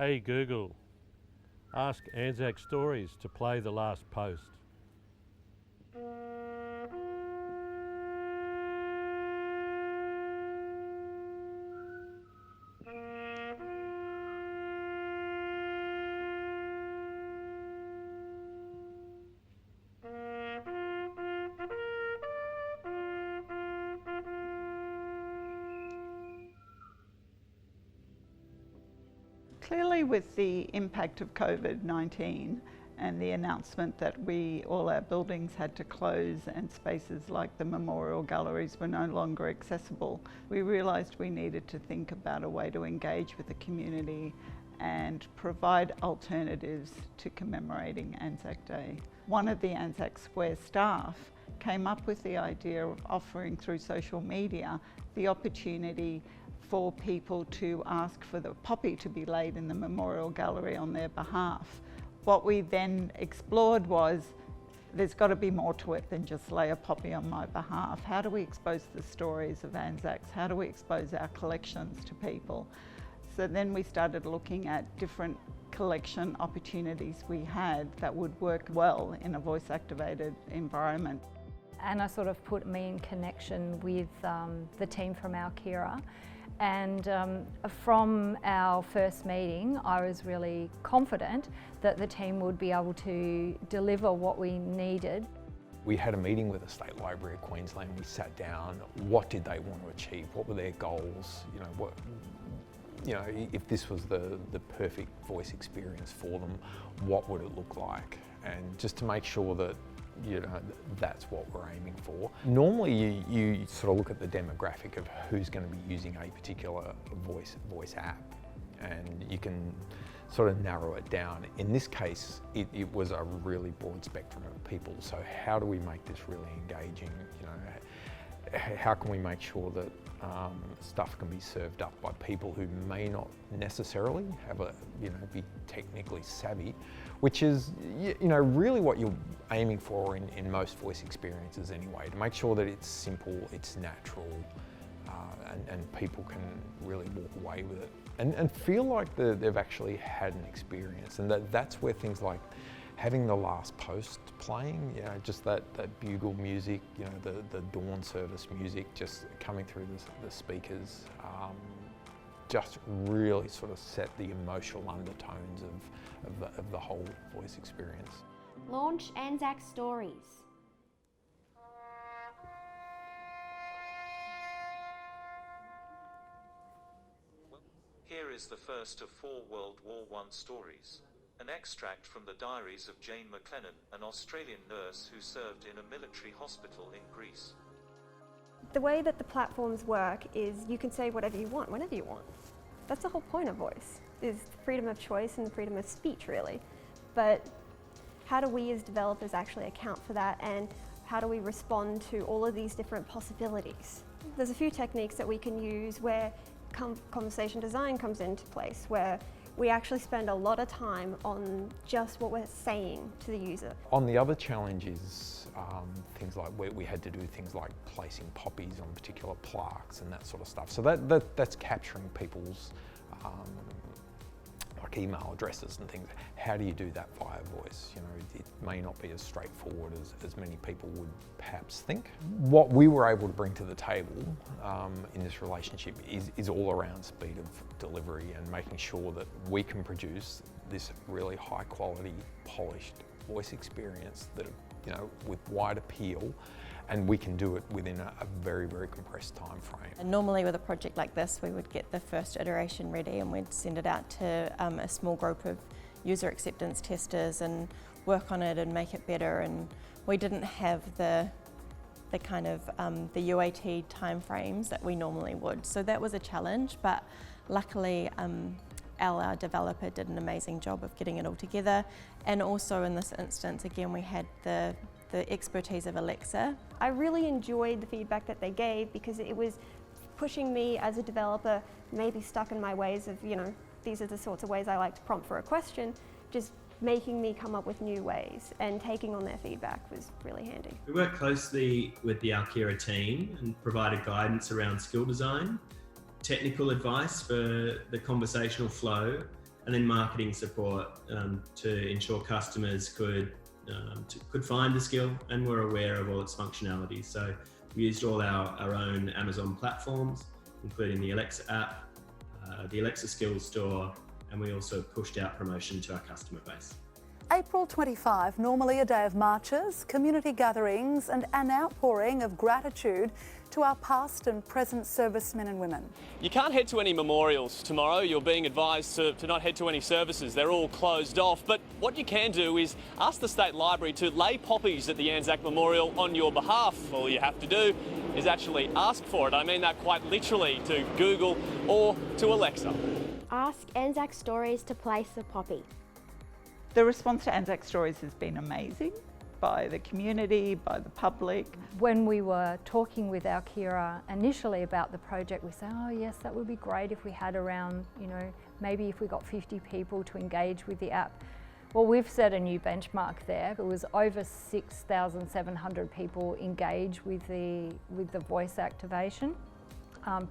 Hey Google, ask Anzac Stories to play the last post. Clearly, with the impact of COVID-19 and the announcement that all our buildings had to close and spaces like the memorial galleries were no longer accessible, we realised we needed to think about a way to engage with the community and provide alternatives to commemorating Anzac Day. One of the Anzac Square staff came up with the idea of offering through social media the opportunity for people to ask for the poppy to be laid in the memorial gallery on their behalf. What we then explored was, there's got to be more to it than just lay a poppy on my behalf. How do we expose the stories of Anzacs? How do we expose our collections to people? So then we started looking at different collection opportunities we had that would work well in a voice-activated environment. And I sort of put me in connection with the team from Alkira. And from our first meeting, I was really confident that the team would be able to deliver what we needed. We had a meeting with the State Library of Queensland. We sat down. What did they want to achieve? What were their goals? If this was the perfect voice experience for them, what would it look like? And just to make sure that that's what we're aiming for. Normally you sort of look at the demographic of who's going to be using a particular voice app, and you can sort of narrow it down. In this case, it was a really broad spectrum of people. So how do we make this really engaging? How can we make sure that stuff can be served up by people who may not necessarily have be technically savvy, which is really what you're aiming for in most voice experiences anyway, to make sure that it's simple, it's natural, and people can really walk away with it and feel like they've actually had an experience. And that's where things like having the last post playing, just that bugle music, the dawn service music just coming through the speakers, just really sort of set the emotional undertones of the whole voice experience. Launch Anzac Stories. Here is the first of 4 World War I stories. An extract from the diaries of Jane McLennan, an Australian nurse who served in a military hospital in Greece. The way that the platforms work is you can say whatever you want, whenever you want. That's the whole point of voice, is freedom of choice and freedom of speech, really. But how do we as developers actually account for that, and how do we respond to all of these different possibilities? There's a few techniques that we can use where conversation design comes into place, where we actually spend a lot of time on just what we're saying to the user. On the other challenges, things like where we had to do things like placing poppies on particular plaques and that sort of stuff. So that's capturing people's like email addresses and things. How do you do that via voice? It may not be as straightforward as many people would perhaps think. What we were able to bring to the table in this relationship is all around speed of delivery and making sure that we can produce this really high quality, polished voice experience that, with wide appeal, and we can do it within a very, very compressed time frame. And normally with a project like this, we would get the first iteration ready and we'd send it out to a small group of user acceptance testers and work on it and make it better. And we didn't have the kind of the UAT timeframes that we normally would. So that was a challenge, but luckily our developer did an amazing job of getting it all together. And also in this instance, again, we had the expertise of Alexa. I really enjoyed the feedback that they gave because it was pushing me as a developer, maybe stuck in my ways of, these are the sorts of ways I like to prompt for a question, just making me come up with new ways, and taking on their feedback was really handy. We work closely with the Alkira team and provided guidance around skill design, technical advice for the conversational flow, and then marketing support to ensure customers could find the skill and were aware of all its functionalities. So we used all our own Amazon platforms, including the Alexa app, the Alexa Skills Store, and we also pushed out promotion to our customer base. April 25, normally a day of marches, community gatherings and an outpouring of gratitude to our past and present servicemen and women. You can't head to any memorials tomorrow. You're being advised to not head to any services. They're all closed off. But what you can do is ask the State Library to lay poppies at the Anzac Memorial on your behalf. All you have to do is actually ask for it. I mean that quite literally, to Google or to Alexa. Ask Anzac Stories to place a poppy. The response to Anzac Stories has been amazing, by the community, by the public. When we were talking with our Kira initially about the project, we said, oh yes, that would be great if we had around, maybe if we got 50 people to engage with the app. Well, we've set a new benchmark there. It was over 6,700 people engage with the voice activation.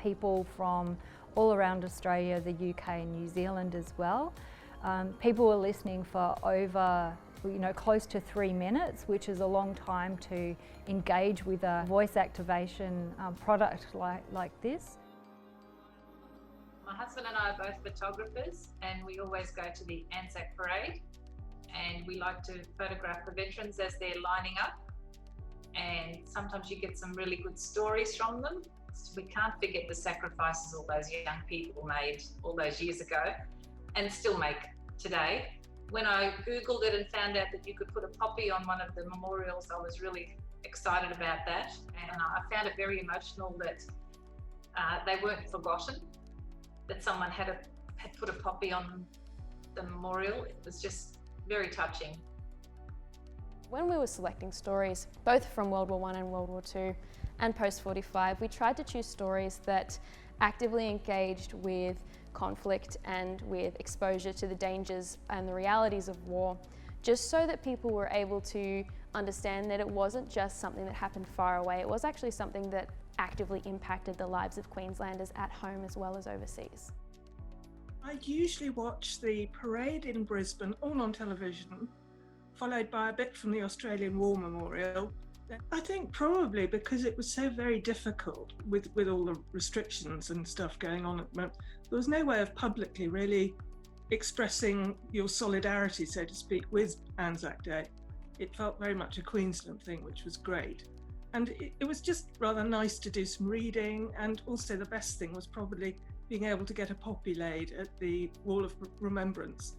People from all around Australia, the UK and New Zealand as well. People were listening for over, close to 3 minutes, which is a long time to engage with a voice activation product like this. My husband and I are both photographers, and we always go to the Anzac Parade, and we like to photograph the veterans as they're lining up, and sometimes you get some really good stories from them. We can't forget the sacrifices all those young people made all those years ago and still make today. When I Googled it and found out that you could put a poppy on one of the memorials, I was really excited about that. And I found it very emotional that they weren't forgotten, that someone had put a poppy on the memorial. It was just very touching. When we were selecting stories, both from World War I and World War II and post-45, we tried to choose stories that actively engaged with conflict and with exposure to the dangers and the realities of war, just so that people were able to understand that it wasn't just something that happened far away, it was actually something that actively impacted the lives of Queenslanders at home as well as overseas. I usually watch the parade in Brisbane, all on television, followed by a bit from the Australian War Memorial. I think probably because it was so very difficult with all the restrictions and stuff going on at the moment, there was no way of publicly really expressing your solidarity, so to speak, with Anzac Day. It felt very much a Queensland thing, which was great. And it was just rather nice to do some reading, and also the best thing was probably being able to get a poppy laid at the Wall of Remembrance.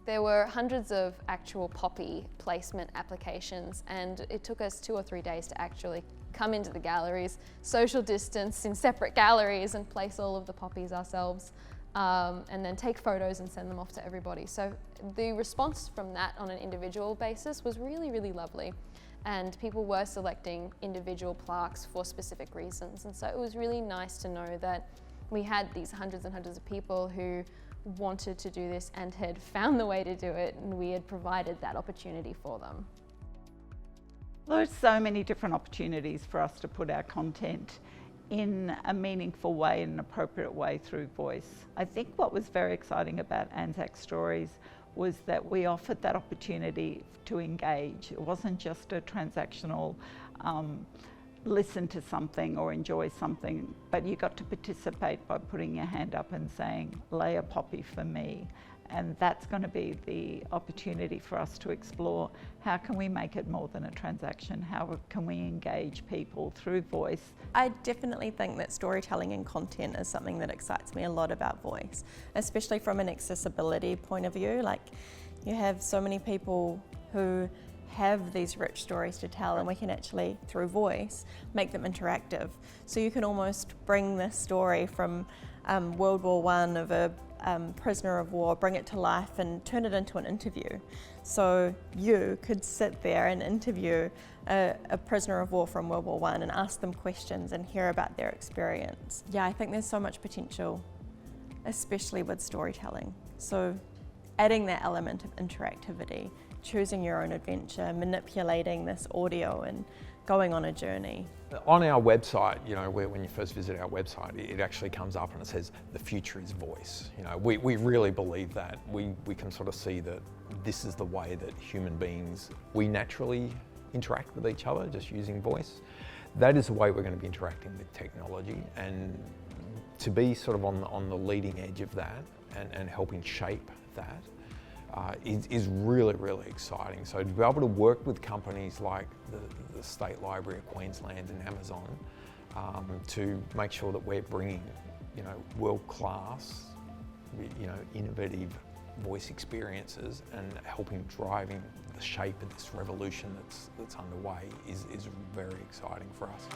There were hundreds of actual poppy placement applications, and it took us 2 or 3 days to actually come into the galleries, social distance in separate galleries and place all of the poppies ourselves, and then take photos and send them off to everybody. So the response from that on an individual basis was really, really lovely. And people were selecting individual plaques for specific reasons. And so it was really nice to know that we had these hundreds and hundreds of people who wanted to do this and had found the way to do it, and we had provided that opportunity for them. There's so many different opportunities for us to put our content in a meaningful way, in an appropriate way through voice. I think what was very exciting about Anzac Stories was that we offered that opportunity to engage. It wasn't just a transactional listen to something or enjoy something, but you got to participate by putting your hand up and saying, lay a poppy for me. And that's going to be the opportunity for us to explore how can we make it more than a transaction? How can we engage people through voice? I definitely think that storytelling and content is something that excites me a lot about voice, especially from an accessibility point of view. Like, you have so many people who have these rich stories to tell, and we can actually, through voice, make them interactive. So you can almost bring this story from World War I of a prisoner of war, bring it to life and turn it into an interview. So you could sit there and interview a prisoner of war from World War I and ask them questions and hear about their experience. Yeah, I think there's so much potential, especially with storytelling. So adding that element of interactivity choosing your own adventure, manipulating this audio and going on a journey. On our website, you know, when you first visit our website, it actually comes up and it says, the future is voice. You know, we really believe that. We can sort of see that this is the way that human beings, we naturally interact with each other, just using voice. That is the way we're going to be interacting with technology, and to be sort of on the leading edge of that and helping shape that is really, really exciting. So to be able to work with companies like the State Library of Queensland and Amazon to make sure that we're bringing, you know, world-class, you know, innovative voice experiences and helping driving the shape of this revolution that's underway is very exciting for us.